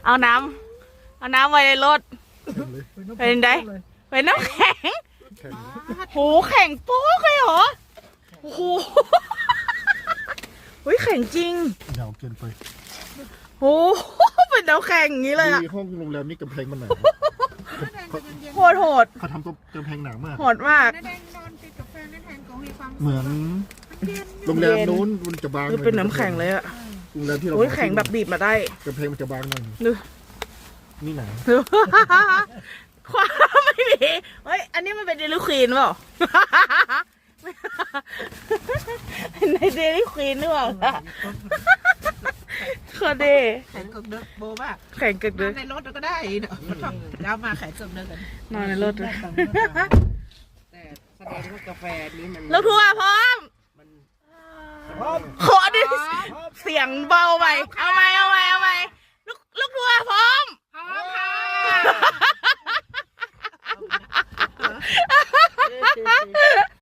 เอาน้ำไว้ในรถเป็นไงเป็นน้ำแข็งโหแข็งโป๊กเลยเหรอโอ้โหเฮ้ยแข็งจริงหนาวเกินไปโอ้เป็นน้ำแข็งอย่างนี้เลยอะห้องโรงแรมนี่กำแพงมันหนาโหดเขาทำตัวกำแพงหนามากโหดมากเหมือนโรงแรมนู้นมันจะบางเป็นน้ำแข็งเลยอะโรงแรมที่เราแข็งแบบบีบมาได้กำแพงมันจะบางหน่อยนี่หนาความไม่มีเฮ้ยอันนี้มันเป็นเดลิควีนเปล่าในเดลิควีนหรือเปล่าขอเดแข่งกับเด็กโบบ้าแข่งกับเด็กในรถก็ได้เนาะเรามาแข่งกับเด็กกันนอนในรถเลยแต่แสดงว่ากาแฟนี้มันลูกทัวร์พร้อมขอดิเสียงเบาไปเอาไหม